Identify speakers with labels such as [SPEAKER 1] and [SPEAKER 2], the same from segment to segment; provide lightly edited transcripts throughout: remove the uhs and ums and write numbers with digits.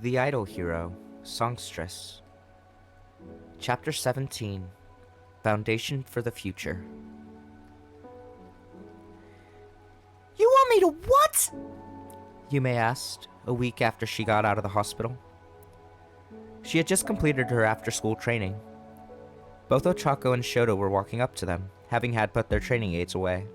[SPEAKER 1] The Idol Hero, Songstress. Chapter 17, Foundation for the Future.
[SPEAKER 2] You want me to what?
[SPEAKER 1] Yume asked, a week after she got out of the hospital. She had just completed her after-school training. Both Ochako and Shoto were walking up to them, having had put their training aids away.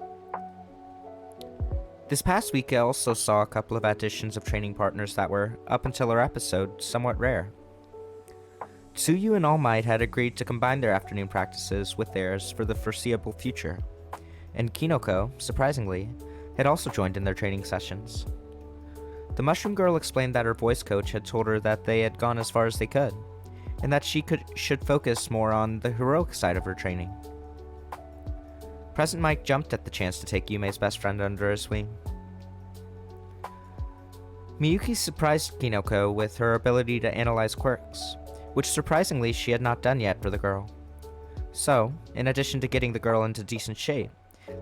[SPEAKER 1] This past week I also saw a couple of additions of training partners that were, up until our episode, somewhat rare. Tsuyu and All Might had agreed to combine their afternoon practices with theirs for the foreseeable future, and Kinoko, surprisingly, had also joined in their training sessions. The Mushroom Girl explained that her voice coach had told her that they had gone as far as they could, and that she should focus more on the heroic side of her training. Present Mike jumped at the chance to take Yume's best friend under his wing. Miyuki surprised Kinoko with her ability to analyze quirks, which surprisingly she had not done yet for the girl. So, in addition to getting the girl into decent shape,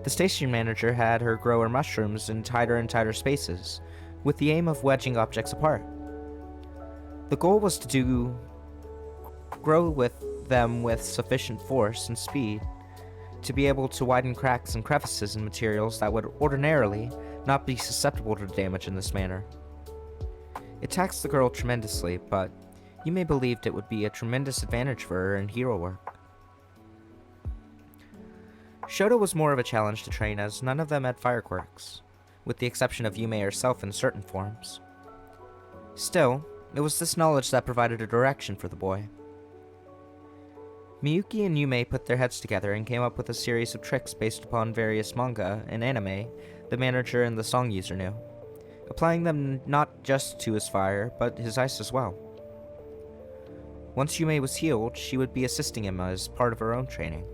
[SPEAKER 1] the station manager had her grow her mushrooms in tighter and tighter spaces, with the aim of wedging objects apart. The goal was to grow with them with sufficient force and speed to be able to widen cracks and crevices in materials that would ordinarily not be susceptible to damage in this manner. It taxed the girl tremendously, but Yume believed it would be a tremendous advantage for her in hero work. Shoto was more of a challenge to train as none of them had fire quirks, with the exception of Yume herself in certain forms. Still, it was this knowledge that provided a direction for the boy. Miyuki and Yume put their heads together and came up with a series of tricks based upon various manga and anime the manager and the song user knew, applying them not just to his fire, but his ice as well. Once Yume was healed, she would be assisting him as part of her own training.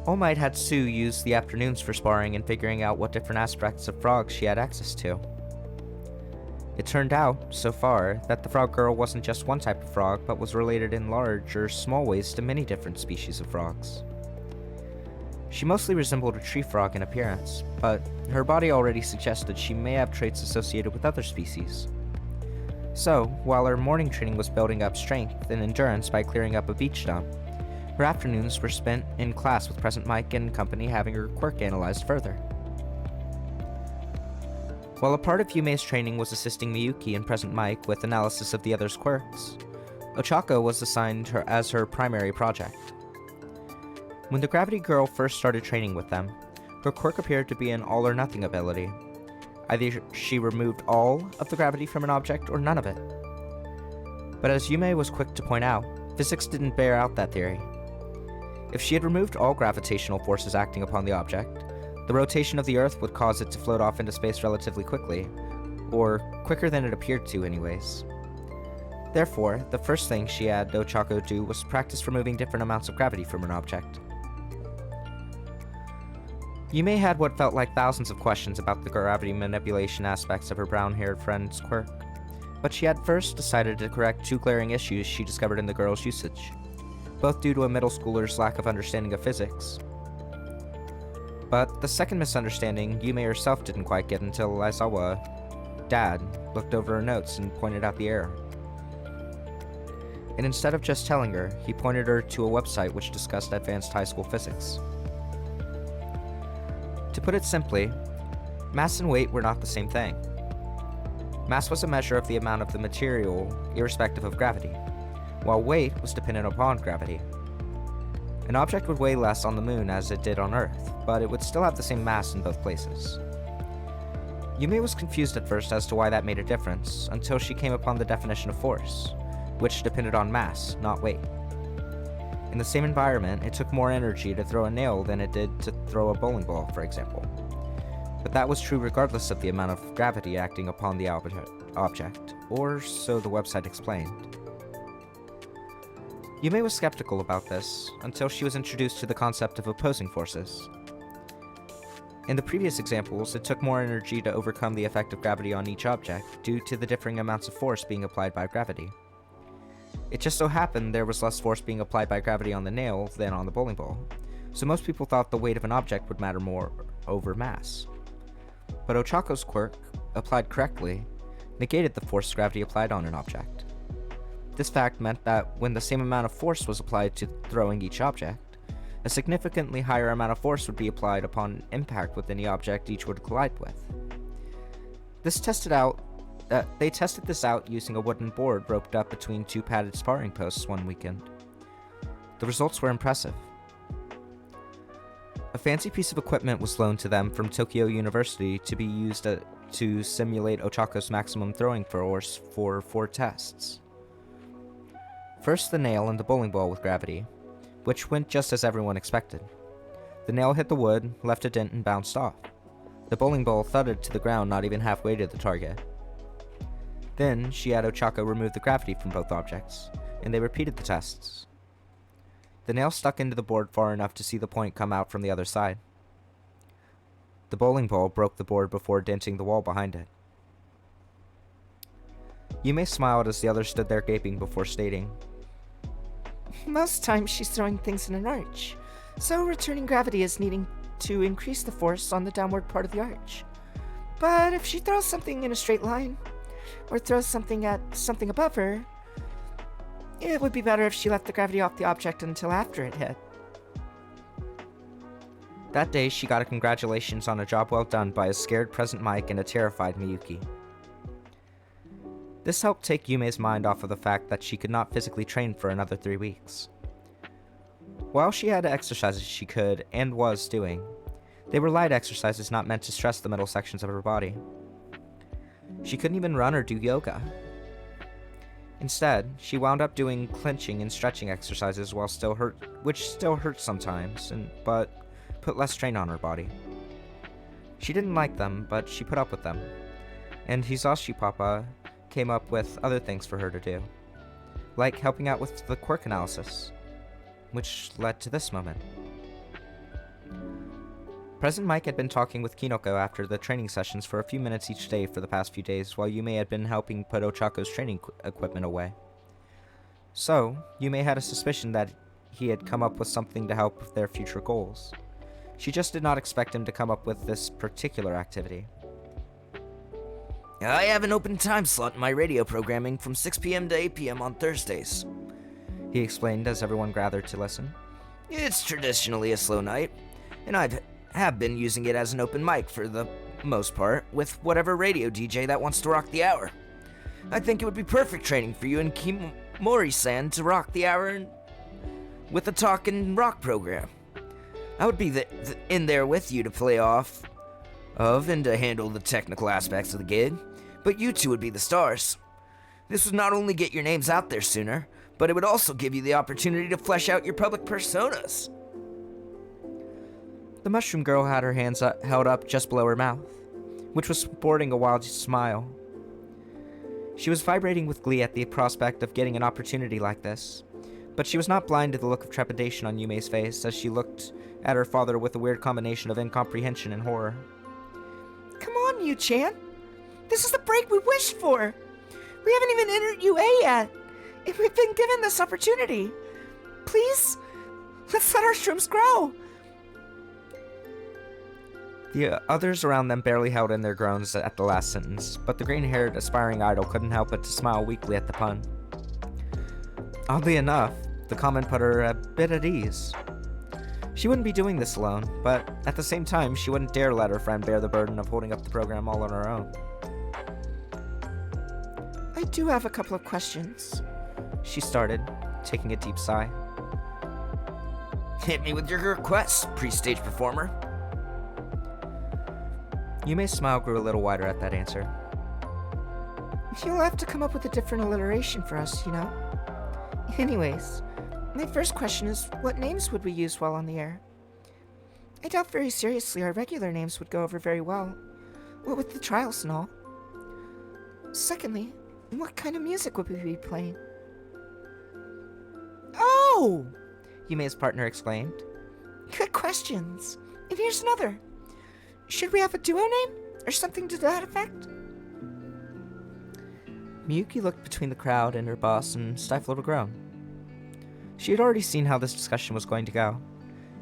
[SPEAKER 1] All Might had Sue use the afternoons for sparring and figuring out what different aspects of frogs she had access to. It turned out, so far, that the frog girl wasn't just one type of frog, but was related in large or small ways to many different species of frogs. She mostly resembled a tree frog in appearance, but her body already suggested she may have traits associated with other species. So, while her morning training was building up strength and endurance by clearing up a beach dump, her afternoons were spent in class with Present Mike and company having her quirk analyzed further. While a part of Yume's training was assisting Miyuki and Present Mike with analysis of the others' quirks, Ochako was assigned her as her primary project. When the Gravity Girl first started training with them, her quirk appeared to be an all-or-nothing ability. Either she removed all of the gravity from an object or none of it. But as Yume was quick to point out, physics didn't bear out that theory. If she had removed all gravitational forces acting upon the object, the rotation of the Earth would cause it to float off into space relatively quickly, or quicker than it appeared to anyways. Therefore, the first thing she had Ochako do was practice removing different amounts of gravity from an object. Yume had what felt like thousands of questions about the gravity manipulation aspects of her brown-haired friend's quirk, but she had first decided to correct two glaring issues she discovered in the girl's usage, both due to a middle schooler's lack of understanding of physics. But the second misunderstanding Yume herself didn't quite get until Aizawa, Dad, looked over her notes and pointed out the error. And instead of just telling her, he pointed her to a website which discussed advanced high school physics. To put it simply, mass and weight were not the same thing. Mass was a measure of the amount of the material, irrespective of gravity, while weight was dependent upon gravity. An object would weigh less on the moon as it did on Earth, but it would still have the same mass in both places. Yume was confused at first as to why that made a difference, until she came upon the definition of force, which depended on mass, not weight. In the same environment, it took more energy to throw a nail than it did to throw a bowling ball, for example. But that was true regardless of the amount of gravity acting upon the object, or so the website explained. Yume was skeptical about this, until she was introduced to the concept of opposing forces. In the previous examples, it took more energy to overcome the effect of gravity on each object, due to the differing amounts of force being applied by gravity. It just so happened there was less force being applied by gravity on the nail than on the bowling ball, so most people thought the weight of an object would matter more over mass. But Ochako's quirk, applied correctly, negated the force gravity applied on an object. This fact meant that when the same amount of force was applied to throwing each object, a significantly higher amount of force would be applied upon impact with any object each would collide with. They tested this out using a wooden board roped up between two padded sparring posts one weekend. The results were impressive. A fancy piece of equipment was loaned to them from Tokyo University to be used to simulate Ochako's maximum throwing force for 4 tests. First, the nail and the bowling ball with gravity, which went just as everyone expected. The nail hit the wood, left a dent, and bounced off. The bowling ball thudded to the ground not even halfway to the target. Then, she had Ochako remove the gravity from both objects, and they repeated the tests. The nail stuck into the board far enough to see the point come out from the other side. The bowling ball broke the board before denting the wall behind it. Yume smiled as the others stood there gaping before stating,
[SPEAKER 2] Most times she's throwing things in an arch, so returning gravity is needing to increase the force on the downward part of the arch. But if she throws something in a straight line, or throws something at something above her, it would be better if she left the gravity off the object until after it hit.
[SPEAKER 1] That day, she got a congratulations on a job well done by a scared present Mike and a terrified Miyuki. This helped take Yume's mind off of the fact that she could not physically train for another 3 weeks. While she had exercises she could and was doing, they were light exercises not meant to stress the middle sections of her body. She couldn't even run or do yoga. Instead, she wound up doing clenching and stretching exercises which still hurt sometimes, but put less strain on her body. She didn't like them, but she put up with them, and Hisashi Papa came up with other things for her to do, like helping out with the Quirk analysis, which led to this moment. President Mike had been talking with Kinoko after the training sessions for a few minutes each day for the past few days, while Yume had been helping put Ochako's training equipment away. So, Yume had a suspicion that he had come up with something to help with their future goals. She just did not expect him to come up with this particular activity.
[SPEAKER 3] I have an open time slot in my radio programming from 6 p.m. to 8 p.m. on Thursdays,
[SPEAKER 1] He explained as everyone gathered to listen.
[SPEAKER 3] It's traditionally a slow night, and I have been using it as an open mic for the most part with whatever radio DJ that wants to rock the hour. I think it would be perfect training for you and Kimori-san to rock the hour with a talk and rock program. I would be in there with you to play off of and to handle the technical aspects of the gig, but you two would be the stars. This would not only get your names out there sooner, but it would also give you the opportunity to flesh out your public personas.
[SPEAKER 1] The mushroom girl had her hands held up just below her mouth, which was sporting a wild smile. She was vibrating with glee at the prospect of getting an opportunity like this, but she was not blind to the look of trepidation on Yume's face as she looked at her father with a weird combination of incomprehension and horror.
[SPEAKER 2] Come on, Yu-chan. This is the break we wished for. We haven't even entered UA yet, and we've been given this opportunity. Please, let's let our shrooms grow.
[SPEAKER 1] The others around them barely held in their groans at the last sentence, but the green-haired aspiring idol couldn't help but to smile weakly at the pun. Oddly enough, the comment put her a bit at ease. She wouldn't be doing this alone, but at the same time, she wouldn't dare let her friend bear the burden of holding up the program all on her own.
[SPEAKER 2] I do have a couple of questions.
[SPEAKER 1] She started, taking a deep sigh.
[SPEAKER 3] Hit me with your requests, pre-stage performer.
[SPEAKER 1] Yume's smile grew a little wider at that answer.
[SPEAKER 2] You'll have to come up with a different alliteration for us, you know? Anyways, my first question is, what names would we use while on the air? I doubt very seriously our regular names would go over very well, what with the trials and all. Secondly, what kind of music would we be playing? Oh!
[SPEAKER 1] Yume's partner exclaimed.
[SPEAKER 2] Good questions. And here's another. Should we have a duo name, or something to that effect?
[SPEAKER 1] Miyuki looked between the crowd and her boss and stifled a groan. She had already seen how this discussion was going to go,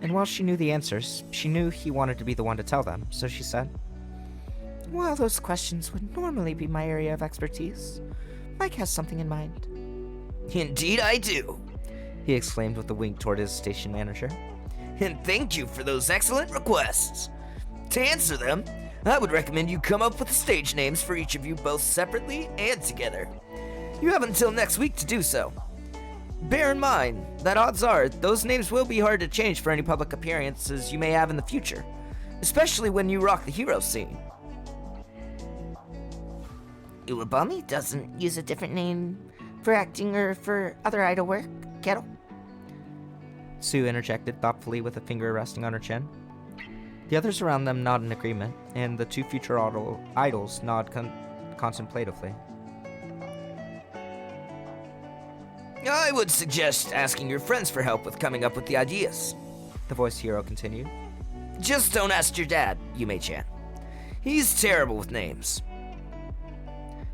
[SPEAKER 1] and while she knew the answers, she knew he wanted to be the one to tell them, so she said,
[SPEAKER 2] While those questions would normally be my area of expertise, Mike has something in mind.
[SPEAKER 3] Indeed I do.
[SPEAKER 1] He exclaimed with a wink toward his station manager.
[SPEAKER 3] And thank you for those excellent requests. To answer them, I would recommend you come up with stage names for each of you both separately and together. You have until next week to do so. Bear in mind that odds are those names will be hard to change for any public appearances you may have in the future, especially when you rock the hero scene.
[SPEAKER 2] Uwabami doesn't use a different name for acting or for other idol work, Kettle?
[SPEAKER 1] Sue interjected thoughtfully with a finger resting on her chin. The others around them nod in agreement, and the two future idols nod contemplatively.
[SPEAKER 3] I would suggest asking your friends for help with coming up with the ideas.
[SPEAKER 1] The voice hero continued.
[SPEAKER 3] Just don't ask your dad, Yume-chan. He's terrible with names.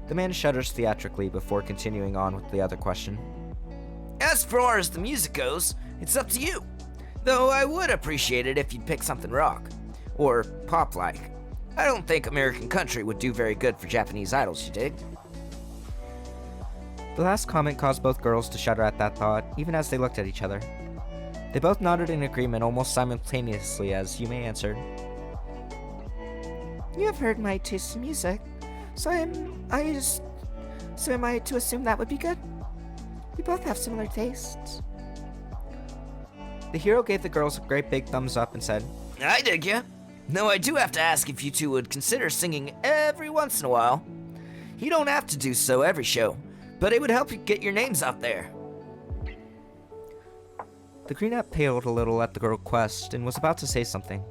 [SPEAKER 1] The man shudders theatrically before continuing on with the other question.
[SPEAKER 3] As far as the music goes, it's up to you. Though I would appreciate it if you'd pick something rock. Or pop-like. I don't think American country would do very good for Japanese idols, you dig?
[SPEAKER 1] The last comment caused both girls to shudder at that thought, even as they looked at each other. They both nodded in agreement almost simultaneously as Yume answered.
[SPEAKER 2] You have heard my taste in music, so am I to assume that would be good? We both have similar tastes.
[SPEAKER 1] The hero gave the girls a great big thumbs up and said,
[SPEAKER 3] I dig ya. Though I do have to ask if you two would consider singing every once in a while. You don't have to do so every show, but it would help you get your names out there.
[SPEAKER 1] The greenette paled a little at the request and was about to say something,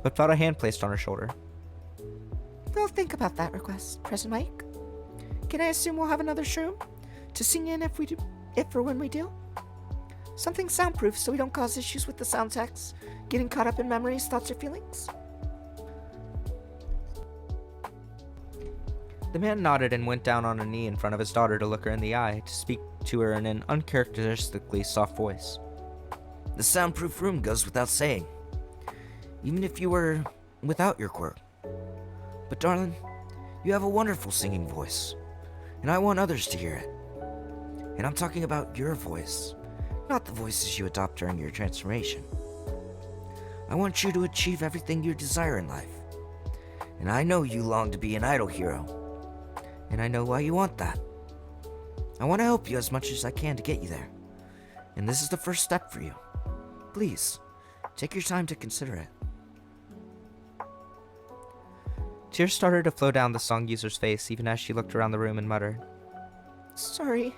[SPEAKER 1] but felt a hand placed on her shoulder.
[SPEAKER 2] We'll think about that request, President Mike. Can I assume we'll have another shroom to sing in if or when we do? Something soundproof so we don't cause issues with the sound text, getting caught up in memories, thoughts, or feelings?
[SPEAKER 1] The man nodded and went down on a knee in front of his daughter to look her in the eye, to speak to her in an uncharacteristically soft voice.
[SPEAKER 3] The soundproof room goes without saying, even if you were without your quirk. But darling, you have a wonderful singing voice, and I want others to hear it. And I'm talking about your voice, not the voices you adopt during your transformation. I want you to achieve everything you desire in life. And I know you long to be an idol hero. And I know why you want that. I want to help you as much as I can to get you there. And this is the first step for you. Please, take your time to consider it.
[SPEAKER 1] Tears started to flow down the song user's face even as she looked around the room and muttered,
[SPEAKER 2] Sorry.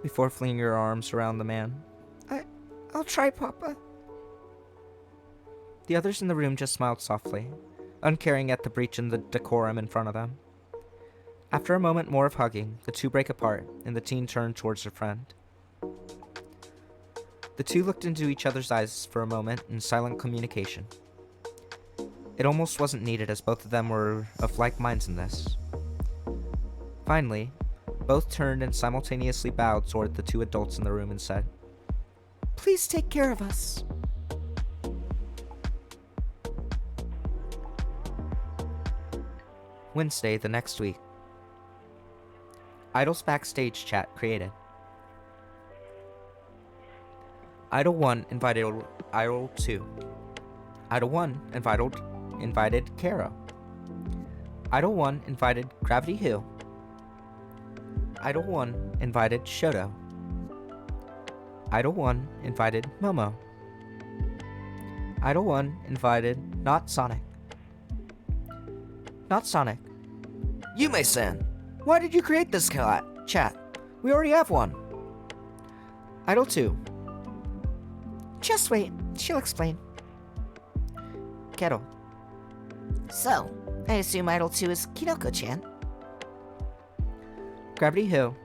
[SPEAKER 1] Before flinging her arms around the man.
[SPEAKER 2] I'll try, Papa.
[SPEAKER 1] The others in the room just smiled softly, uncaring at the breach in the decorum in front of them. After a moment more of hugging, the two break apart, and the teen turned towards her friend. The two looked into each other's eyes for a moment in silent communication. It almost wasn't needed as both of them were of like minds in this. Finally, both turned and simultaneously bowed toward the two adults in the room and said,
[SPEAKER 2] Please take care of us.
[SPEAKER 1] Wednesday, the next week. Idols backstage chat created. Idol 1 invited Idol 2. Idol 1 invited Kara. Idol 1 invited Gravity Hill. Idol 1 invited Shoto. Idol 1 invited Momo. Idol 1 invited Not Sonic. Not Sonic.
[SPEAKER 3] Yume-san, why did you create this chat? We already have one.
[SPEAKER 1] Idol 2.
[SPEAKER 2] Just wait, she'll explain.
[SPEAKER 1] Kettle.
[SPEAKER 2] So, I assume Idol 2 is Kinoko-chan.
[SPEAKER 1] Gravity Hill.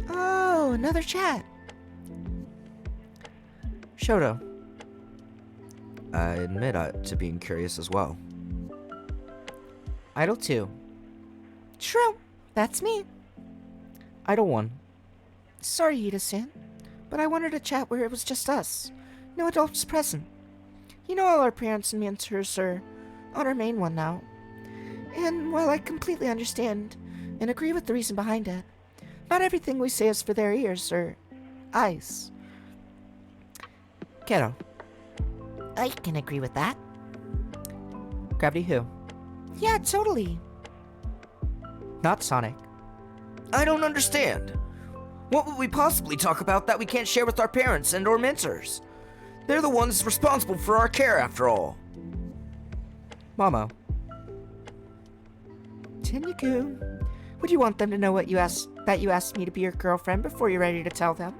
[SPEAKER 2] Oh, another chat.
[SPEAKER 1] Shoto.
[SPEAKER 3] I admit to being curious as well.
[SPEAKER 1] Idol 2.
[SPEAKER 2] True, that's me.
[SPEAKER 1] Idol 1.
[SPEAKER 2] Sorry, Ida-san, but I wanted a chat where it was just us. No adults present. You know all our parents and mentors are on our main one now. And while I completely understand and agree with the reason behind it, not everything we say is for their ears or eyes.
[SPEAKER 1] Kiddo.
[SPEAKER 2] I can agree with that.
[SPEAKER 1] Gravity who?
[SPEAKER 2] Yeah, totally.
[SPEAKER 1] Not Sonic.
[SPEAKER 3] I don't understand. What would we possibly talk about that we can't share with our parents and or mentors? They're the ones responsible for our care, after all.
[SPEAKER 1] Momo.
[SPEAKER 2] Tenyu-kun, would you want them to know that you asked me to be your girlfriend before you're ready to tell them?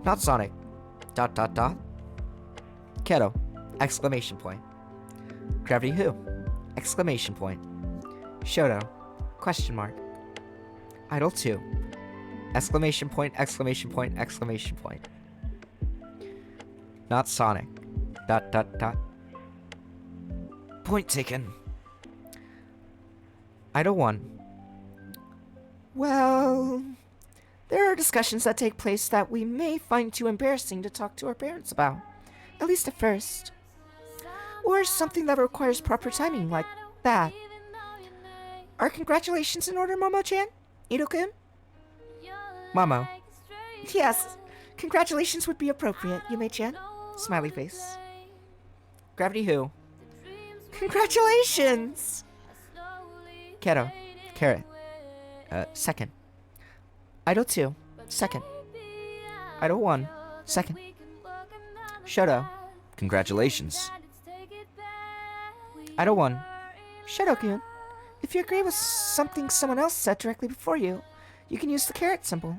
[SPEAKER 1] Not Sonic. ... Kiddo. Exclamation point. Gravity who? Exclamation point. Shoto. Question mark. Idol 2. Exclamation point, exclamation point, exclamation point. Not Sonic. ...
[SPEAKER 3] Point taken.
[SPEAKER 1] Idol 1.
[SPEAKER 2] Well, there are discussions that take place that we may find too embarrassing to talk to our parents about, at least at first. Or something that requires proper timing, like that. Are congratulations in order, Momo-chan? Ito-kun?
[SPEAKER 1] Momo.
[SPEAKER 2] Yes, congratulations would be appropriate, Yume-chan. Smiley face.
[SPEAKER 1] Gravity who?
[SPEAKER 2] Congratulations!
[SPEAKER 1] Kiddo. Carrot. Second. Idol 2. Second. Idol 1. Second. Shoto.
[SPEAKER 3] Congratulations.
[SPEAKER 1] Idol 1.
[SPEAKER 2] Shoto-kun, if you agree with something someone else said directly before you, you can use the caret symbol.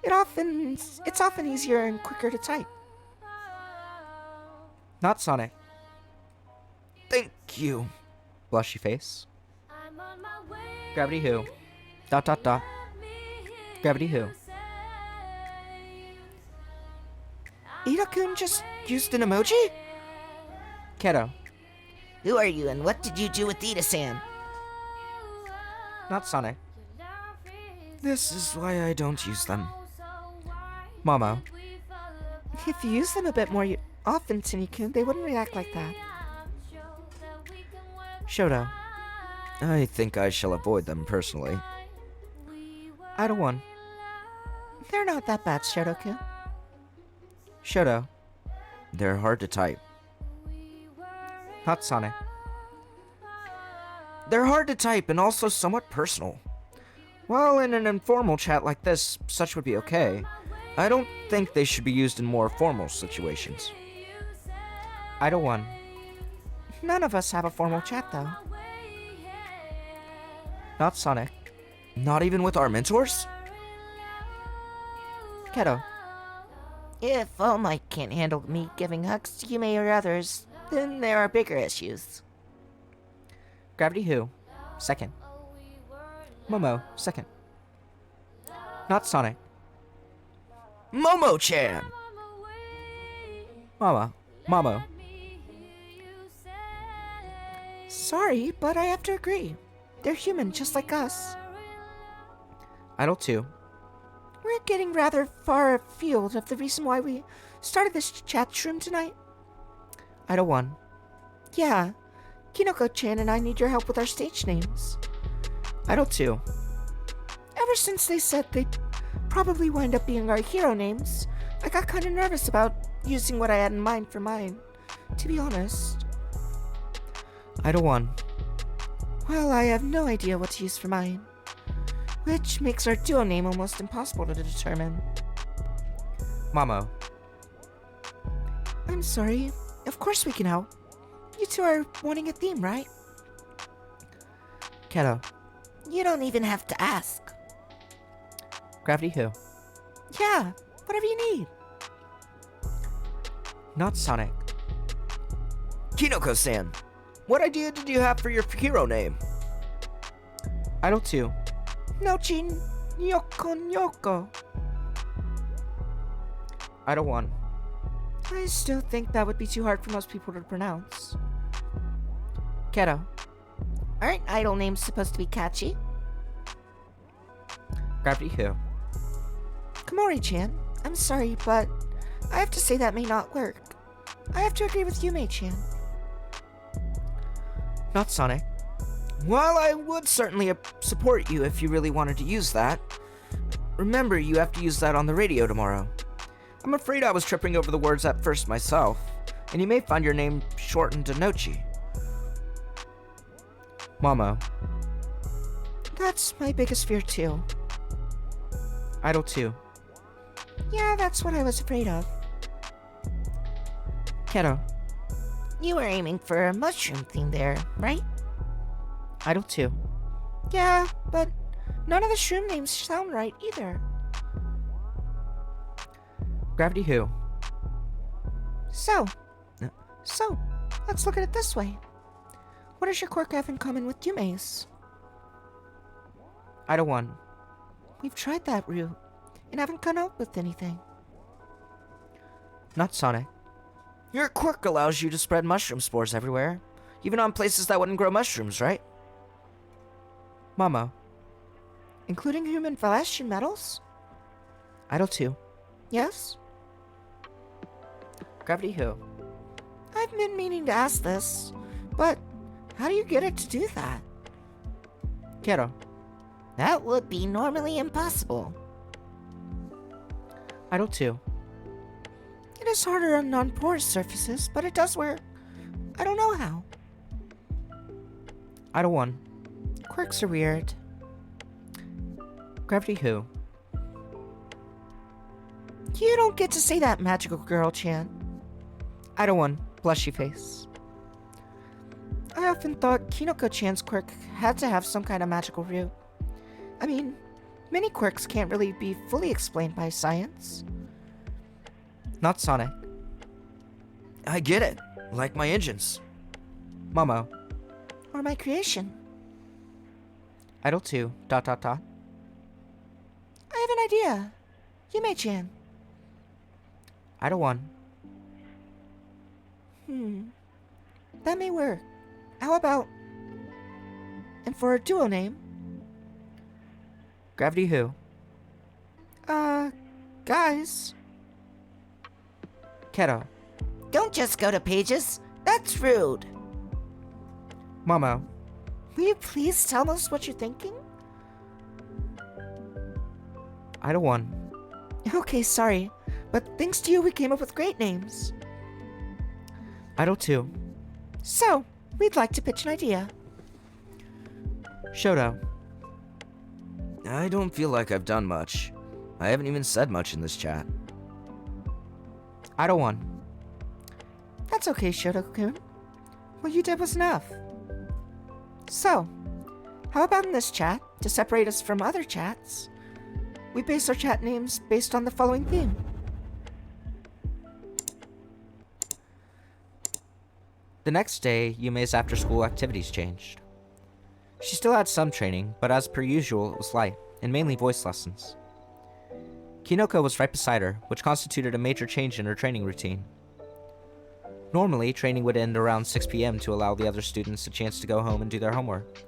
[SPEAKER 2] It's often easier and quicker to type.
[SPEAKER 1] Not Sonic.
[SPEAKER 3] Thank you.
[SPEAKER 1] Blushy face. Gravity who? ... Gravity who?
[SPEAKER 2] Ito-kun just used an emoji?
[SPEAKER 1] Kiddo.
[SPEAKER 2] Who are you and what did you do with Ida-san?
[SPEAKER 1] Not Sonic.
[SPEAKER 3] This is why I don't use them.
[SPEAKER 1] Momo.
[SPEAKER 2] If you use them a bit more often, Tenyu-kun, they wouldn't react like that.
[SPEAKER 1] Shoto.
[SPEAKER 3] I think I shall avoid them personally.
[SPEAKER 1] Idol 1.
[SPEAKER 2] They're not that bad, Shoto-kun.
[SPEAKER 1] Shoto.
[SPEAKER 3] They're hard to type.
[SPEAKER 1] Not Sonic.
[SPEAKER 3] They're hard to type and also somewhat personal. While in an informal chat like this, such would be okay, I don't think they should be used in more formal situations.
[SPEAKER 1] Idol 1.
[SPEAKER 2] None of us have a formal chat, though.
[SPEAKER 1] Not Sonic.
[SPEAKER 3] Not even with our mentors?
[SPEAKER 1] Kiddo.
[SPEAKER 2] If All Might can't handle me giving hugs to Yume or others, then there are bigger issues.
[SPEAKER 1] Gravity who? Second. Momo. Second. Not Sonic.
[SPEAKER 3] Momo-chan!
[SPEAKER 1] Momo.
[SPEAKER 2] Sorry, but I have to agree. They're human, just like us.
[SPEAKER 1] Idol 2.
[SPEAKER 2] We're getting rather far afield of the reason why we started this chat room tonight.
[SPEAKER 1] Idol 1.
[SPEAKER 2] Yeah, Kinoko-chan and I need your help with our stage names.
[SPEAKER 1] Idol 2.
[SPEAKER 2] Ever since they said they'd probably wind up being our hero names, I got kind of nervous about using what I had in mind for mine, to be honest.
[SPEAKER 1] Idol 1.
[SPEAKER 2] Well, I have no idea what to use for mine, which makes our duo name almost impossible to determine.
[SPEAKER 1] Momo.
[SPEAKER 2] I'm sorry. Of course we can help. You two are wanting a theme, right?
[SPEAKER 1] Kiddo.
[SPEAKER 2] You don't even have to ask.
[SPEAKER 1] Gravity who?
[SPEAKER 2] Yeah, whatever you need.
[SPEAKER 1] Not Sonic.
[SPEAKER 3] Kinoko-san, what idea did you have for your hero name?
[SPEAKER 1] Idol 2.
[SPEAKER 2] Nochin Nyoko Nyoko.
[SPEAKER 1] Idol 1.
[SPEAKER 2] I still think that would be too hard for most people to pronounce.
[SPEAKER 1] Kiddo.
[SPEAKER 2] Aren't idol names supposed to be catchy?
[SPEAKER 1] Gravity who?
[SPEAKER 2] Komori-chan, I'm sorry, but I have to say that may not work. I have to agree with Yume-chan.
[SPEAKER 1] Not Sonic.
[SPEAKER 3] While I would certainly support you if you really wanted to use that, remember you have to use that on the radio tomorrow. I'm afraid I was tripping over the words at first myself, and you may find your name shortened to Nochi.
[SPEAKER 1] Momo.
[SPEAKER 2] That's my biggest fear too.
[SPEAKER 1] Idol 2.
[SPEAKER 2] Yeah, that's what I was afraid of.
[SPEAKER 1] Keto.
[SPEAKER 2] You were aiming for a mushroom theme there, right?
[SPEAKER 1] Idol 2.
[SPEAKER 2] Yeah, but none of the shroom names sound right either.
[SPEAKER 1] Gravity Who.
[SPEAKER 2] So, let's look at it this way. What does your quirk have in common with Yume's?
[SPEAKER 1] Idol 1.
[SPEAKER 2] We've tried that route, and haven't come up with anything.
[SPEAKER 1] Not Sonic.
[SPEAKER 3] Your quirk allows you to spread mushroom spores everywhere, even on places that wouldn't grow mushrooms, right?
[SPEAKER 1] Momo.
[SPEAKER 2] Including human flesh and metals?
[SPEAKER 1] Idol 2.
[SPEAKER 2] Yes?
[SPEAKER 1] Gravity Who.
[SPEAKER 2] I've been meaning to ask this, but how do you get it to do that?
[SPEAKER 1] Keto.
[SPEAKER 2] That would be normally impossible.
[SPEAKER 1] Idol 2.
[SPEAKER 2] It is harder on non-porous surfaces, but it does work. I don't know how.
[SPEAKER 1] Idol 1.
[SPEAKER 2] Quirks are weird.
[SPEAKER 1] Gravity Who.
[SPEAKER 2] You don't get to say that, magical girl, Chan.
[SPEAKER 1] Idol 1. Blushy face.
[SPEAKER 2] I often thought Kinoko-chan's quirk had to have some kind of magical root. I mean, many quirks can't really be fully explained by science.
[SPEAKER 1] Not Sonic.
[SPEAKER 3] I get it, like my engines.
[SPEAKER 1] Momo.
[SPEAKER 2] Or my creation.
[SPEAKER 1] Idol 2. ...
[SPEAKER 2] I have an idea. Yume-chan.
[SPEAKER 1] Idol 1.
[SPEAKER 2] That may work. How about... And for a duo name...
[SPEAKER 1] Gravity Who.
[SPEAKER 2] Guys...
[SPEAKER 1] Keto.
[SPEAKER 2] Don't just go to pages. That's rude.
[SPEAKER 1] Momo.
[SPEAKER 2] Will you please tell us what you're thinking?
[SPEAKER 1] Idol 1.
[SPEAKER 2] Okay, sorry. But thanks to you, we came up with great names.
[SPEAKER 1] Idol 2.
[SPEAKER 2] So, we'd like to pitch an idea.
[SPEAKER 1] Shoto.
[SPEAKER 3] I don't feel like I've done much. I haven't even said much in this chat.
[SPEAKER 1] Idol 1.
[SPEAKER 2] That's okay, Shoto-kun. What you did was enough. So, how about in this chat, to separate us from other chats, we base our chat names based on the following theme.
[SPEAKER 1] The next day, Yume's after-school activities changed. She still had some training, but as per usual, it was light, and mainly voice lessons. Kinoko was right beside her, which constituted a major change in her training routine. Normally, training would end around 6 p.m. to allow the other students a chance to go home and do their homework.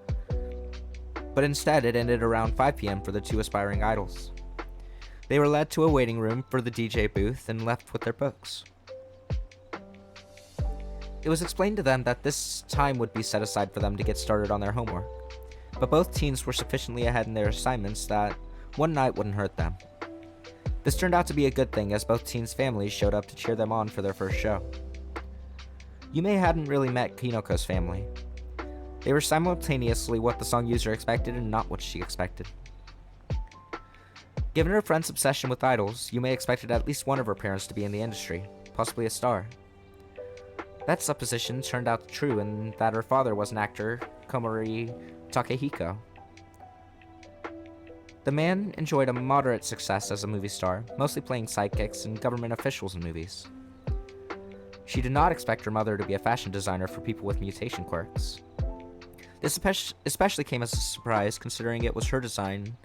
[SPEAKER 1] But instead, it ended around 5 p.m. for the two aspiring idols. They were led to a waiting room for the DJ booth and left with their books. It was explained to them that this time would be set aside for them to get started on their homework, but both teens were sufficiently ahead in their assignments that one night wouldn't hurt them. This turned out to be a good thing as both teens' families showed up to cheer them on for their first show. Yume hadn't really met Kinoko's family. They were simultaneously what the song user expected and not what she expected. Given her friend's obsession with idols, Yume expected at least one of her parents to be in the industry, possibly a star. That supposition turned out true in that her father was an actor, Komori Takehiko. The man enjoyed a moderate success as a movie star, mostly playing sidekicks and government officials in movies. She did not expect her mother to be a fashion designer for people with mutation quirks. This especially came as a surprise considering it was her design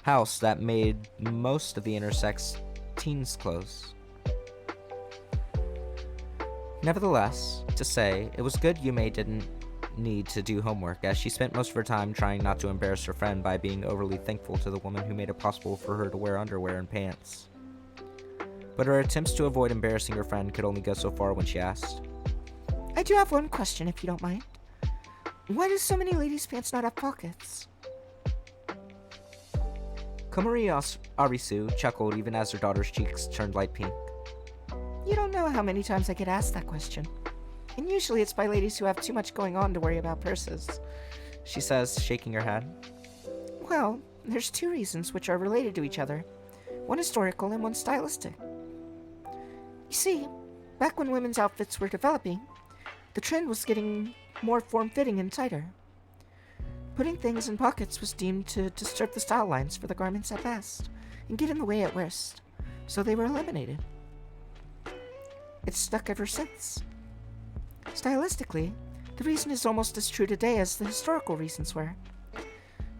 [SPEAKER 1] house that made most of the intersex teens' clothes. Nevertheless, to say, it was good Yume didn't need to do homework, as she spent most of her time trying not to embarrass her friend by being overly thankful to the woman who made it possible for her to wear underwear and pants. But her attempts to avoid embarrassing her friend could only go so far when she asked.
[SPEAKER 2] I do have one question, if you don't mind. Why do so many ladies' pants not have pockets?
[SPEAKER 1] Komori Arisu chuckled even as her daughter's cheeks turned light pink.
[SPEAKER 2] You don't know how many times I get asked that question. And usually it's by ladies who have too much going on to worry about purses,
[SPEAKER 1] she says, shaking her head.
[SPEAKER 2] Well, there's two reasons which are related to each other. One historical and one stylistic. You see, back when women's outfits were developing, the trend was getting more form-fitting and tighter. Putting things in pockets was deemed to disturb the style lines for the garments at best, and get in the way at worst, so they were eliminated. It's stuck ever since. Stylistically, the reason is almost as true today as the historical reasons were.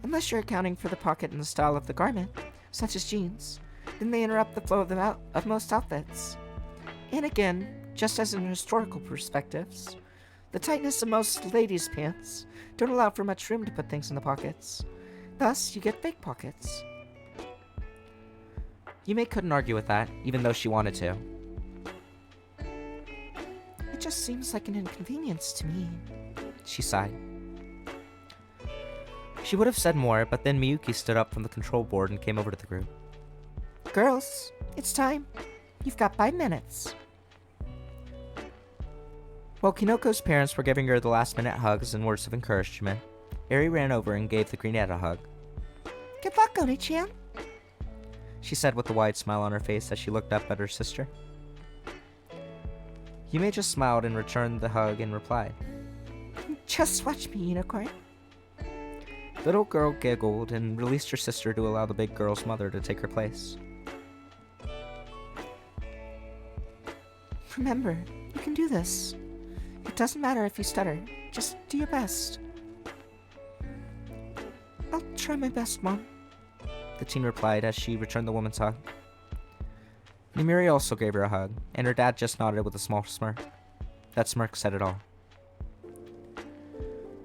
[SPEAKER 2] Unless you're accounting for the pocket and the style of the garment, such as jeans, then they interrupt the flow of most outfits. And again, just as in historical perspectives, the tightness of most ladies' pants don't allow for much room to put things in the pockets. Thus, you get fake pockets.
[SPEAKER 1] Yume couldn't argue with that, even though she wanted to.
[SPEAKER 2] It just seems like an inconvenience to me,
[SPEAKER 1] she sighed. She would have said more, but then Miyuki stood up from the control board and came over to the group.
[SPEAKER 2] Girls, it's time. You've got 5 minutes.
[SPEAKER 1] While Kinoko's parents were giving her the last-minute hugs and words of encouragement, Eri ran over and gave the greenette a hug.
[SPEAKER 2] Good luck, Oni-chan,
[SPEAKER 1] she said with a wide smile on her face as she looked up at her sister. Yume just smiled and returned the hug and replied,
[SPEAKER 2] Just watch me, unicorn.
[SPEAKER 1] The little girl giggled and released her sister to allow the big girl's mother to take her place.
[SPEAKER 2] Remember, you can do this. It doesn't matter if you stutter. Just do your best. I'll try my best, Mom,
[SPEAKER 1] the teen replied as she returned the woman's hug. Nimiri also gave her a hug, and her dad just nodded with a small smirk. That smirk said it all.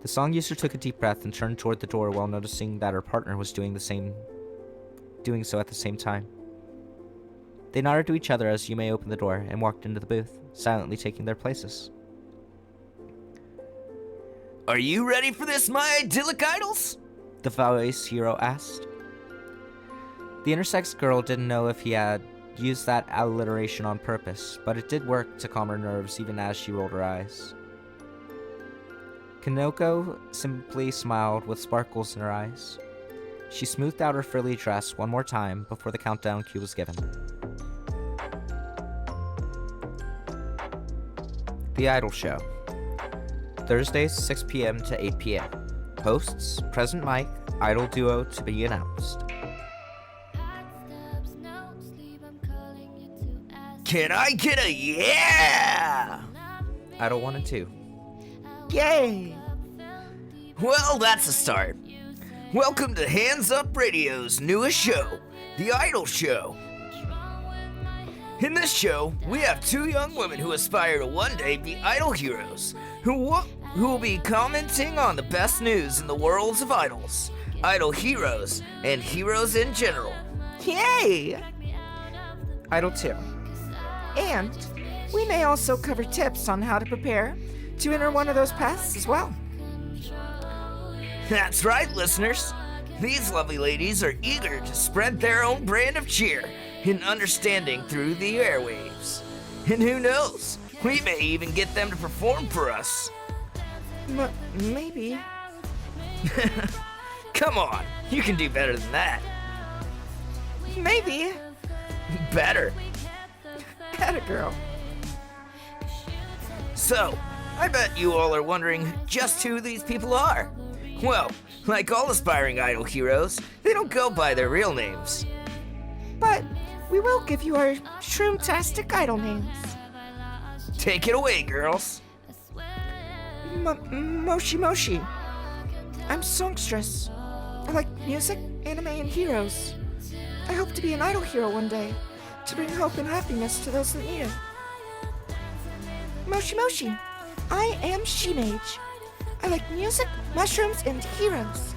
[SPEAKER 1] The song user took a deep breath and turned toward the door while noticing that her partner was doing so at the same time. They nodded to each other as Yume opened the door and walked into the booth, silently taking their places.
[SPEAKER 3] Are you ready for this, my idyllic idols?
[SPEAKER 1] The voice hero asked. The intersex girl didn't know if he had used that alliteration on purpose, but it did work to calm her nerves even as she rolled her eyes. Kinoko simply smiled with sparkles in her eyes. She smoothed out her frilly dress one more time before the countdown cue was given. The Idol Show. Thursdays, 6 p.m. to 8 p.m. Hosts, Present Mike, Idol Duo to be announced.
[SPEAKER 3] Can I get a yeah?
[SPEAKER 1] Idol 1 and 2.
[SPEAKER 2] Yay!
[SPEAKER 3] Well, that's a start. Welcome to Hands Up Radio's newest show, The Idol Show. In this show, we have 2 young women who aspire to one day be idol heroes, who will be commenting on the best news in the worlds of idols, idol heroes, and heroes in general.
[SPEAKER 2] Yay!
[SPEAKER 1] Idol 2.
[SPEAKER 2] And we may also cover tips on how to prepare to enter one of those paths as well.
[SPEAKER 3] That's right, listeners. These lovely ladies are eager to spread their own brand of cheer and understanding through the airwaves. And who knows, we may even get them to perform for us.
[SPEAKER 2] Maybe.
[SPEAKER 3] Come on, you can do better than that.
[SPEAKER 2] Maybe.
[SPEAKER 3] Better.
[SPEAKER 2] Atta girl.
[SPEAKER 3] So, I bet you all are wondering just who these people are. Well, like all aspiring idol heroes, they don't go by their real names.
[SPEAKER 2] But we will give you our shroom-tastic idol names.
[SPEAKER 3] Take it away, girls.
[SPEAKER 2] Moshi Moshi. I'm songstress. I like music, anime, and heroes. I hope to be an idol hero one day, to bring hope and happiness to those that need it. Moshi Moshi. I am She-Mage. I like music, mushrooms, and heroes.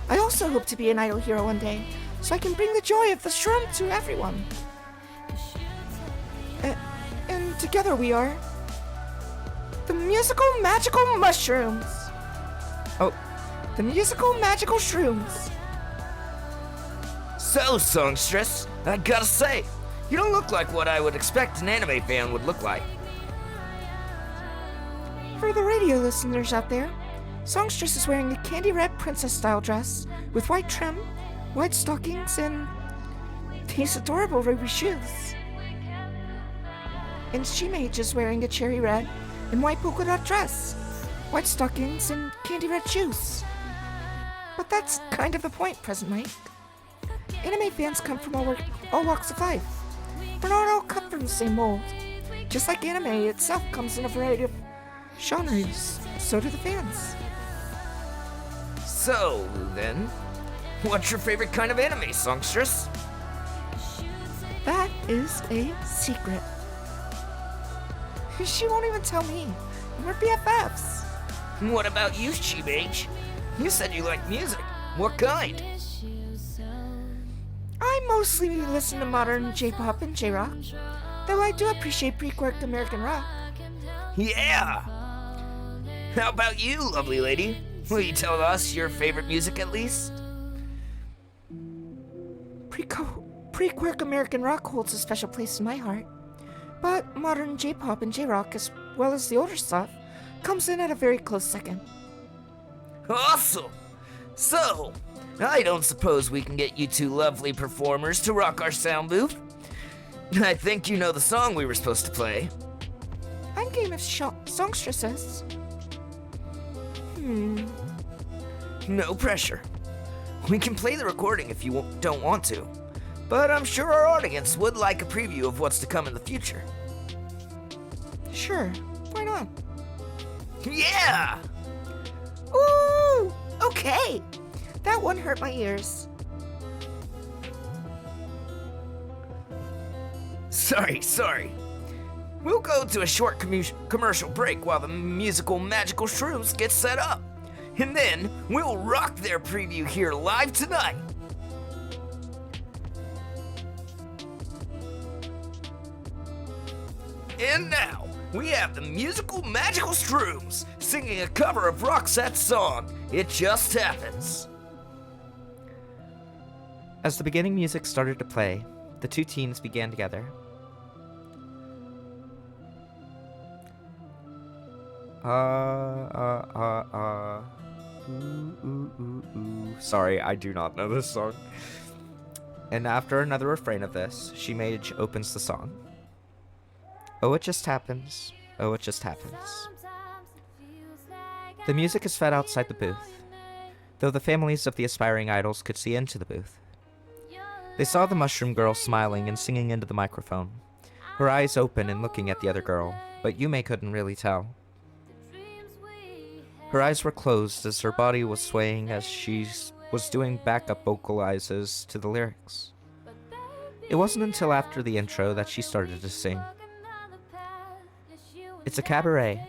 [SPEAKER 2] I also hope to be an idol hero one day, so I can bring the joy of the shroom to everyone. And together we are the musical magical mushrooms. the musical magical shrooms.
[SPEAKER 3] So, songstress, I gotta say, you don't look like what I would expect an anime fan would look like.
[SPEAKER 2] For the radio listeners out there, Songstress is wearing a candy red princess style dress with white trim, white stockings, and these adorable ruby shoes. And She-Mage is wearing a cherry red and white polka dot dress, white stockings, and candy red shoes. But that's kind of the point, Present Mike. Anime fans come from all walks of life. We're not all cut from the same mold. Just like anime itself comes in a variety of genres, so do the fans.
[SPEAKER 3] So, then, what's your favorite kind of anime, songstress?
[SPEAKER 2] That is a secret. She won't even tell me. We're BFFs.
[SPEAKER 3] What about you, She-Mage? You said you like music. What kind?
[SPEAKER 2] I mostly listen to modern J-pop and J-rock, though I do appreciate pre-Quirk American rock.
[SPEAKER 3] Yeah! How about you, lovely lady? Will you tell us your favorite music at least?
[SPEAKER 2] Pre-Quirk American rock holds a special place in my heart, but modern J-pop and J-rock, as well as the older stuff, comes in at a very close second.
[SPEAKER 3] Awesome! So, I don't suppose we can get you two lovely performers to rock our sound booth? I think you know the song we were supposed to play.
[SPEAKER 2] I'm game if Songstress says.
[SPEAKER 3] No pressure. We can play the recording if you don't want to, but I'm sure our audience would like a preview of what's to come in the future.
[SPEAKER 2] Sure, why not?
[SPEAKER 3] Yeah!
[SPEAKER 2] Ooh, okay. That one hurt my ears.
[SPEAKER 3] Sorry. We'll go to a short commercial break while the musical magical shrooms get set up. And then we'll rock their preview here live tonight. And now, we have the musical magical shrooms singing a cover of Roxette's song, It Just Happens.
[SPEAKER 1] As the beginning music started to play, the two teens began together. Sorry, I do not know this song. And after another refrain of this, She-Mage opens the song. Oh, it just happens. Oh, it just happens. The music is fed outside the booth, though the families of the aspiring idols could see into the booth. They saw the mushroom girl smiling and singing into the microphone, her eyes open and looking at the other girl, but Yume couldn't really tell. Her eyes were closed as her body was swaying as she was doing backup vocalizes to the lyrics. It wasn't until after the intro that she started to sing. It's a cabaret,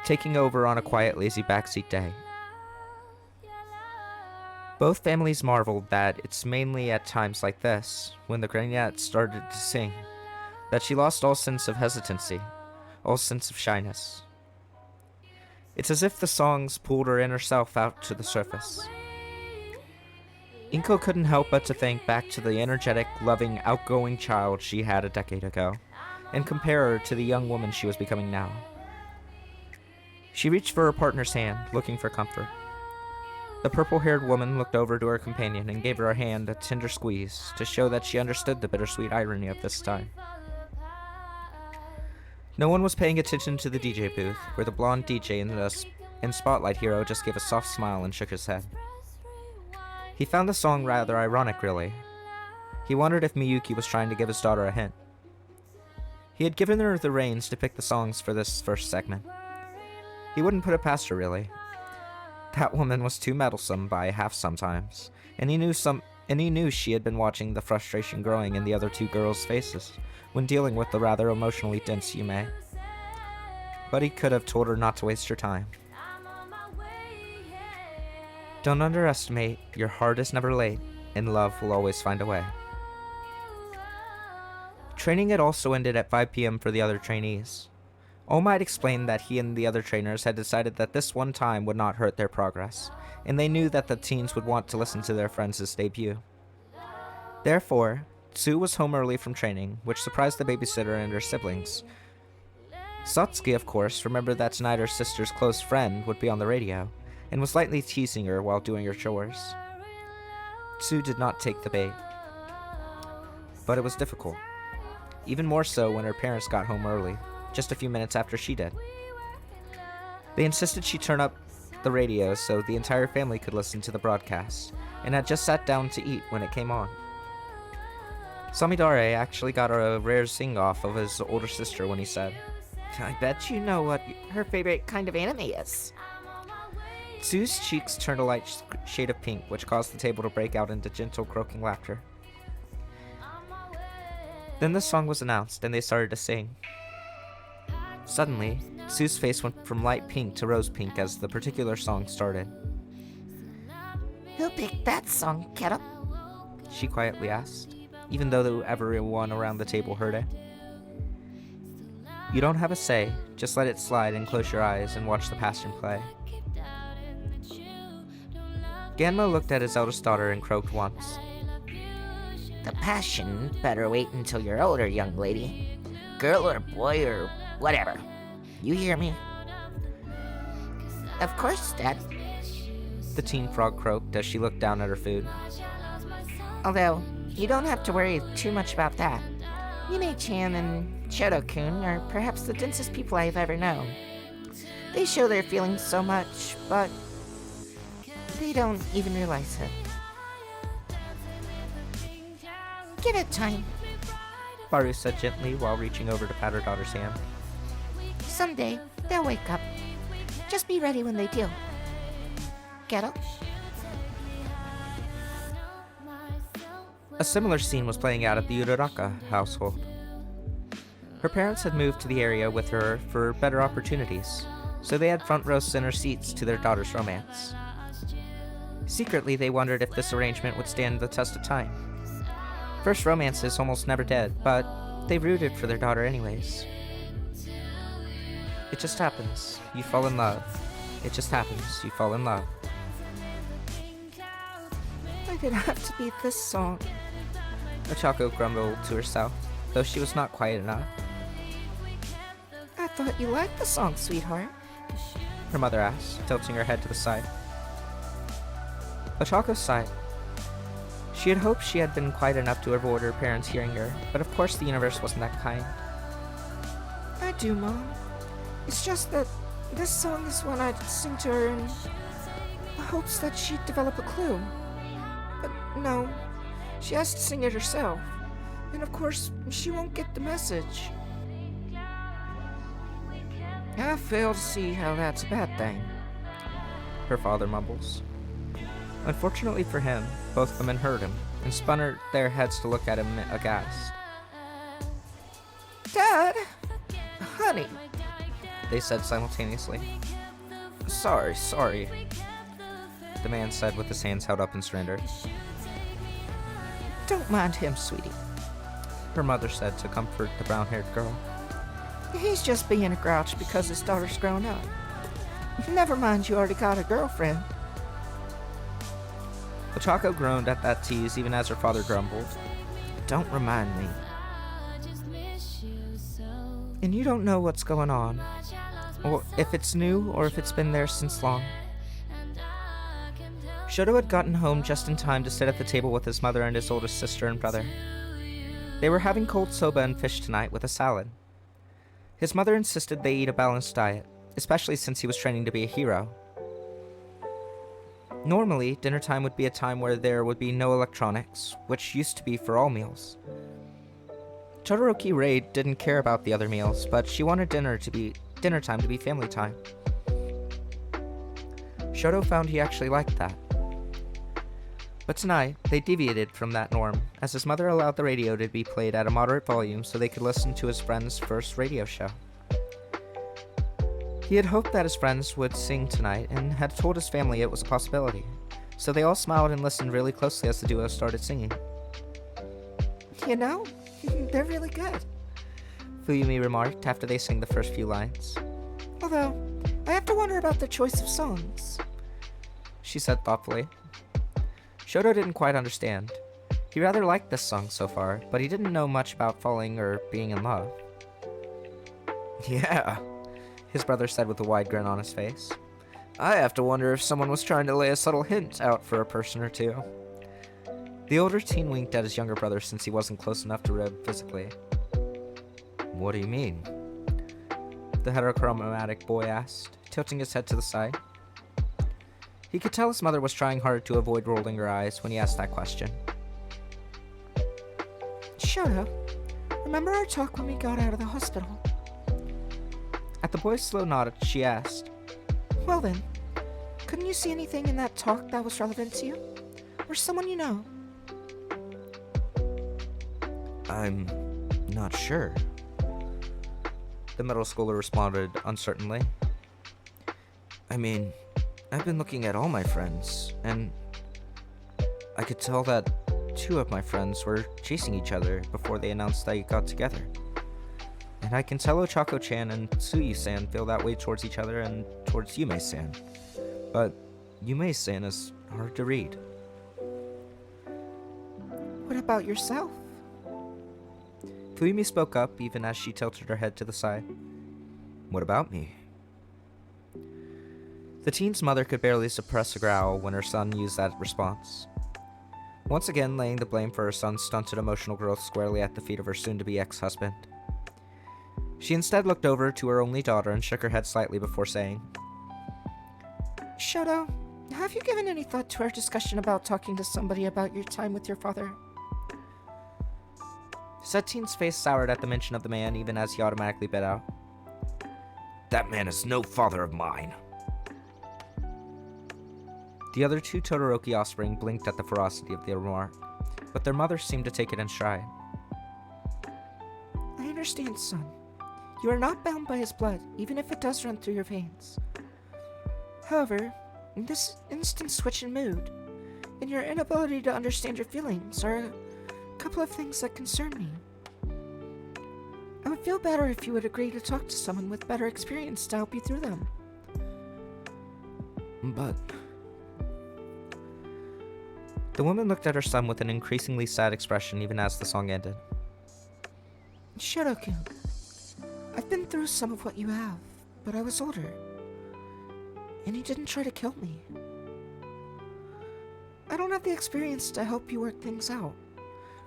[SPEAKER 1] taking over on a quiet, lazy backseat day. Both families marveled that it's mainly at times like this, when the Grainette started to sing, that she lost all sense of hesitancy, all sense of shyness. It's as if the songs pulled her inner self out to the surface. Inko couldn't help but to think back to the energetic, loving, outgoing child she had a decade ago, and compare her to the young woman she was becoming now. She reached for her partner's hand, looking for comfort. The purple-haired woman looked over to her companion and gave her hand a tender squeeze to show that she understood the bittersweet irony of this time. No one was paying attention to the DJ booth, where the blonde DJ and Spotlight Hero just gave a soft smile and shook his head. He found the song rather ironic, really. He wondered if Miyuki was trying to give his daughter a hint. He had given her the reins to pick the songs for this first segment. He wouldn't put it past her, really. That woman was too meddlesome by half sometimes, and he knew she had been watching the frustration growing in the other two girls' faces when dealing with the rather emotionally dense Yume. But he could have told her not to waste her time. Don't underestimate, your heart is never late, and love will always find a way. Training had also ended at 5 p.m. for the other trainees. All Might explained that he and the other trainers had decided that this one time would not hurt their progress, and they knew that the teens would want to listen to their friends' debut. Therefore, Tsu was home early from training, which surprised the babysitter and her siblings. Satsuki, of course, remembered that tonight her sister's close friend would be on the radio, and was lightly teasing her while doing her chores. Tsu did not take the bait. But it was difficult. Even more so when her parents got home early, just a few minutes after she did. They insisted she turn up the radio so the entire family could listen to the broadcast, and had just sat down to eat when it came on. Samidare actually got a rare sing-off of his older sister when he said,
[SPEAKER 2] I bet you know what her favorite kind of anime is.
[SPEAKER 1] Tsu's cheeks turned a light shade of pink, which caused the table to break out into gentle croaking laughter. Then the song was announced, and they started to sing. Suddenly, Tsu's face went from light pink to rose pink as the particular song started.
[SPEAKER 2] Who picked that song, Kettle?
[SPEAKER 1] She quietly asked, even though everyone around the table heard it. You don't have a say, just let it slide and close your eyes and watch the passion play. Ganma looked at his eldest daughter and croaked once.
[SPEAKER 2] The passion better wait until you're older, young lady. Girl or boy or whatever. You hear me? Of course, Dad.
[SPEAKER 1] The teen frog croaked as she looked down at her food.
[SPEAKER 2] Although, you don't have to worry too much about that. Yume-chan and Shoto-kun are perhaps the densest people I've ever known. They show their feelings so much, but they don't even realize it. Give it time,
[SPEAKER 1] Baru said gently while reaching over to pat her daughter's hand.
[SPEAKER 2] someday they'll wake up. Just be ready when they do. Get it?
[SPEAKER 1] A similar scene was playing out at the Uraraka household. Her parents had moved to the area with her for better opportunities, so they had front row center seats to their daughter's romance. Secretly, they wondered if this arrangement would stand the test of time. First romance is almost never dead, but they rooted for their daughter anyways. It just happens. You fall in love. It just happens. You fall in love.
[SPEAKER 2] Why did it have to be this song?
[SPEAKER 1] Ochako grumbled to herself, though she was not quiet enough.
[SPEAKER 2] I thought you liked the song, sweetheart.
[SPEAKER 1] Her mother asked, tilting her head to the side. Ochako sighed. She had hoped she had been quiet enough to avoid her parents hearing her, but of course the universe wasn't that kind.
[SPEAKER 2] I do, Mom. It's just that this song is one I'd sing to her in the hopes that she'd develop a clue. But no, she has to sing it herself. And of course, she won't get the message. I fail to see how that's a bad thing.
[SPEAKER 1] Her father mumbles. Unfortunately for him, both women heard him and spun their heads to look at him aghast.
[SPEAKER 2] Dad! Honey!
[SPEAKER 1] They said simultaneously. Sorry, the man said with his hands held up in surrender.
[SPEAKER 2] Don't mind him, sweetie.
[SPEAKER 1] Her mother said to comfort the brown-haired girl.
[SPEAKER 2] He's just being a grouch because his daughter's grown up. Never mind, you already got a girlfriend.
[SPEAKER 1] Ochako groaned at that tease even as her father grumbled. Don't remind me. And you don't know what's going on, or if it's new or if it's been there since long. Shoto had gotten home just in time to sit at the table with his mother and his oldest sister and brother. They were having cold soba and fish tonight with a salad. His mother insisted they eat a balanced diet, especially since he was training to be a hero. Normally, dinner time would be a time where there would be no electronics, which used to be for all meals. Todoroki Raid didn't care about the other meals, but she wanted dinner time to be family time. Shoto found he actually liked that. But tonight, they deviated from that norm, as his mother allowed the radio to be played at a moderate volume so they could listen to his friend's first radio show. He had hoped that his friends would sing tonight and had told his family it was a possibility, so they all smiled and listened really closely as the duo started singing.
[SPEAKER 2] You know, they're really good.
[SPEAKER 1] Fuyumi remarked after they sang the first few lines.
[SPEAKER 2] Although, I have to wonder about the choice of songs,
[SPEAKER 1] she said thoughtfully. Shoto didn't quite understand. He rather liked this song so far, but he didn't know much about falling or being in love.
[SPEAKER 3] Yeah,
[SPEAKER 1] His brother said with a wide grin on his face.
[SPEAKER 3] I have to wonder if someone was trying to lay a subtle hint out for a person or two.
[SPEAKER 1] The older teen winked at his younger brother since he wasn't close enough to rib physically.
[SPEAKER 3] What do you mean?
[SPEAKER 1] The heterochromatic boy asked, tilting his head to the side. He could tell his mother was trying hard to avoid rolling her eyes when he asked that question.
[SPEAKER 2] Shoto, remember our talk when we got out of the hospital?
[SPEAKER 1] At the boy's slow nod, she asked,
[SPEAKER 2] Well then, couldn't you see anything in that talk that was relevant to you? Or someone you know?
[SPEAKER 3] I'm not sure.
[SPEAKER 1] The middle schooler responded uncertainly.
[SPEAKER 3] I mean, I've been looking at all my friends, and I could tell that 2 of my friends were chasing each other before they announced they got together.
[SPEAKER 1] And I can tell Ochako-chan and Tsuyu-san feel that way towards each other and towards Yume-san. But Yume-san is hard to read.
[SPEAKER 2] What about yourself?
[SPEAKER 1] Fuyumi spoke up even as she tilted her head to the side.
[SPEAKER 3] What about me?
[SPEAKER 1] The teen's mother could barely suppress a growl when her son used that response. Once again laying the blame for her son's stunted emotional growth squarely at the feet of her soon-to-be ex-husband. She instead looked over to her only daughter and shook her head slightly before saying,
[SPEAKER 2] Shoto, have you given any thought to our discussion about talking to somebody about your time with your father?
[SPEAKER 1] Said teen's face soured at the mention of the man even as he automatically bit out.
[SPEAKER 3] That man is no father of mine.
[SPEAKER 1] The other 2 Todoroki offspring blinked at the ferocity of the remark, but their mother seemed to take it in stride.
[SPEAKER 2] I understand, son. You are not bound by his blood, even if it does run through your veins. However, in this instant switch in mood, and your inability to understand your feelings are a couple of things that concern me. I would feel better if you would agree to talk to someone with better experience to help you through them.
[SPEAKER 3] But
[SPEAKER 1] The woman looked at her son with an increasingly sad expression even as the song ended.
[SPEAKER 2] Shoto-kun, I've been through some of what you have, but I was older. And he didn't try to kill me. I don't have the experience to help you work things out,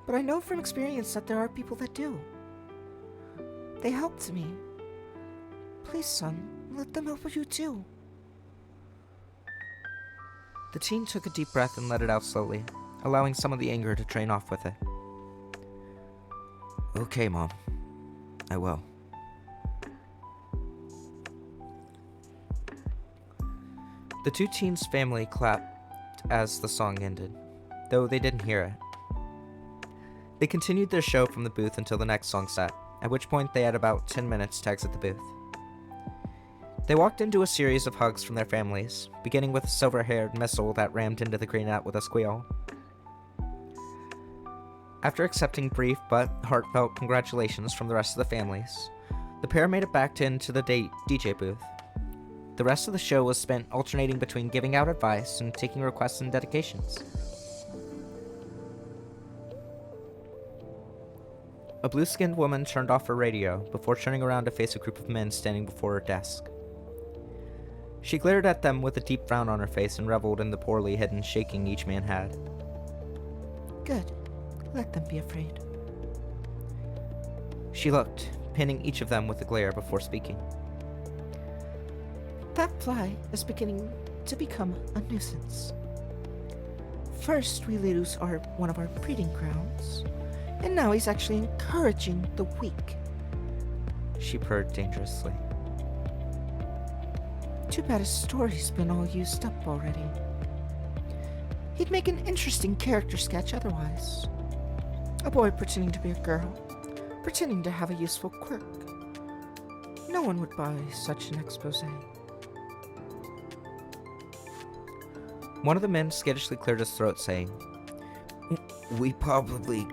[SPEAKER 2] but I know from experience that there are people that do. They helped me. Please, son, let them help you too.
[SPEAKER 1] The teen took a deep breath and let it out slowly, allowing some of the anger to drain off with it.
[SPEAKER 3] Okay, Mom. I will.
[SPEAKER 1] The 2 teens' family clapped as the song ended, though they didn't hear it. They continued their show from the booth until the next song set, at which point they had about 10 minutes to exit the booth. They walked into a series of hugs from their families, beginning with a silver-haired missile that rammed into the greenette with a squeal. After accepting brief but heartfelt congratulations from the rest of the families, the pair made it back into the DJ booth. The rest of the show was spent alternating between giving out advice and taking requests and dedications. A blue-skinned woman turned off her radio before turning around to face a group of men standing before her desk. She glared at them with a deep frown on her face and reveled in the poorly hidden shaking each man had.
[SPEAKER 2] Good. Let them be afraid.
[SPEAKER 1] She looked, pinning each of them with a glare before speaking.
[SPEAKER 2] That fly is beginning to become a nuisance. First, we lose one of our breeding grounds, and now he's actually encouraging the weak.
[SPEAKER 1] She purred dangerously.
[SPEAKER 2] Too bad his story's been all used up already. He'd make an interesting character sketch otherwise. A boy pretending to be a girl, pretending to have a useful quirk. No one would buy such an expose.
[SPEAKER 1] One of the men skittishly cleared his throat, saying,
[SPEAKER 3] We probably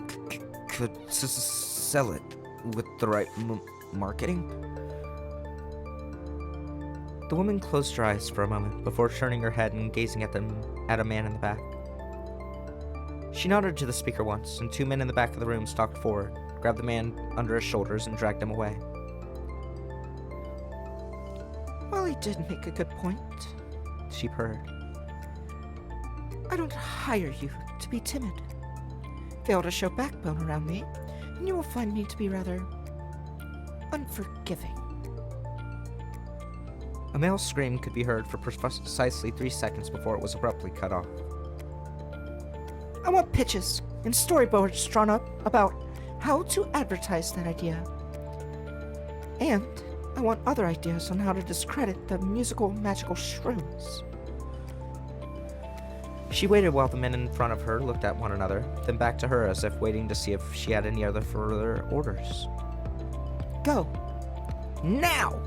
[SPEAKER 3] could sell it. with the right marketing.
[SPEAKER 1] The woman closed her eyes for a moment before turning her head and gazing at a man in the back. She nodded to the speaker once, and 2 men in the back of the room stalked forward, grabbed the man under his shoulders, and dragged him away.
[SPEAKER 2] Well, he did make a good point,
[SPEAKER 1] she purred.
[SPEAKER 2] I don't hire you to be timid. Fail to show backbone around me, and you will find me to be rather unforgiving.
[SPEAKER 1] A male scream could be heard for precisely 3 seconds before it was abruptly cut off.
[SPEAKER 2] I want pitches and storyboards drawn up about how to advertise that idea. And I want other ideas on how to discredit the musical magical shrooms.
[SPEAKER 1] She waited while the men in front of her looked at one another, then back to her as if waiting to see if she had any other further orders.
[SPEAKER 2] Go. Now!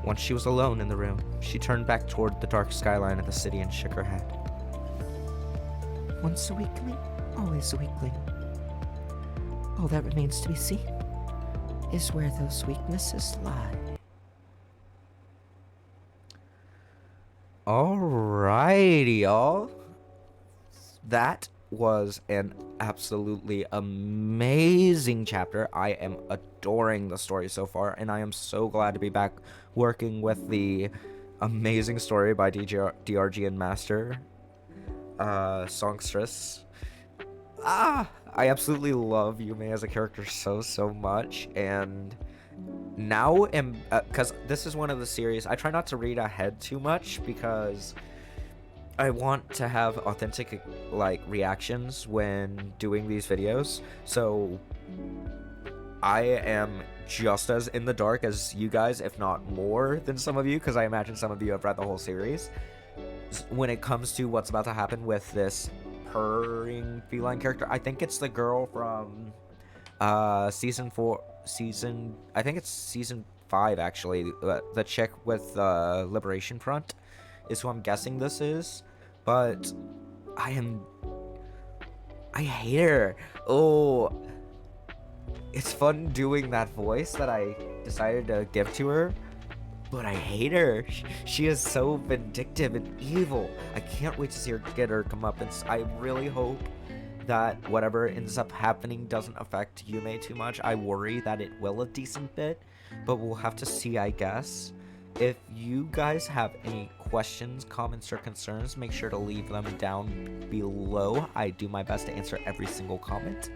[SPEAKER 1] Once she was alone in the room, she turned back toward the dark skyline of the city and shook her head.
[SPEAKER 2] Once a weakling, always a weakling. All that remains to be seen is where those weaknesses lie.
[SPEAKER 1] Alrighty, y'all. That was an absolutely amazing chapter. I am adoring the story so far, and I am so glad to be back working with the amazing story by DrgnMstr, songstress. I absolutely love Yume as a character so much, and now because this is one of the series, I try not to read ahead too much because I want to have authentic reactions when doing these videos. So I am just as in the dark as you guys, if not more than some of you, because I imagine some of you have read the whole series, when it comes to what's about to happen with this purring feline character. I think it's the girl from season 5 actually, the chick with Liberation Front is who I'm guessing this is, but I hate her. Oh, it's fun doing that voice that I decided to give to her, but I hate her. She is so vindictive and evil. I can't wait to see her get her comeuppance. I really hope that whatever ends up happening doesn't affect Yume too much. I worry that it will a decent bit, but we'll have to see, I guess. If you guys have any questions, comments, or concerns, make sure to leave them down below. I do my best to answer every single comment.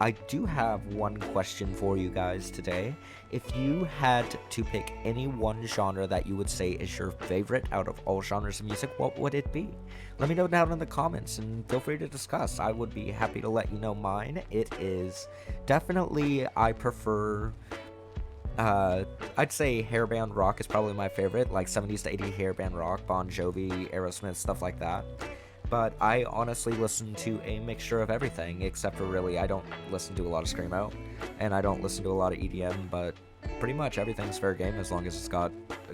[SPEAKER 1] I do have one question for you guys today. If you had to pick any one genre that you would say is your favorite out of all genres of music, what would it be? Let me know down in the comments and feel free to discuss. I would be happy to let you know mine. It is definitely, I prefer, I'd say hairband rock is probably my favorite, like 70s to 80s hairband rock, Bon Jovi, Aerosmith, stuff like that. But I honestly listen to a mixture of everything, except for really, I don't listen to a lot of Screamo, and I don't listen to a lot of EDM, but pretty much everything's fair game as long as it's got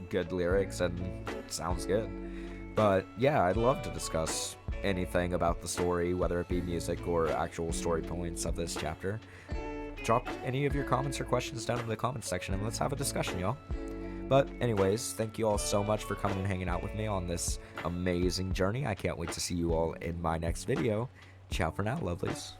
[SPEAKER 1] good lyrics and sounds good. But yeah, I'd love to discuss anything about the story, whether it be music or actual story points of this chapter. Drop any of your comments or questions down in the comments section and let's have a discussion, y'all. But anyways, thank you all so much for coming and hanging out with me on this amazing journey. I can't wait to see you all in my next video. Ciao for now, lovelies.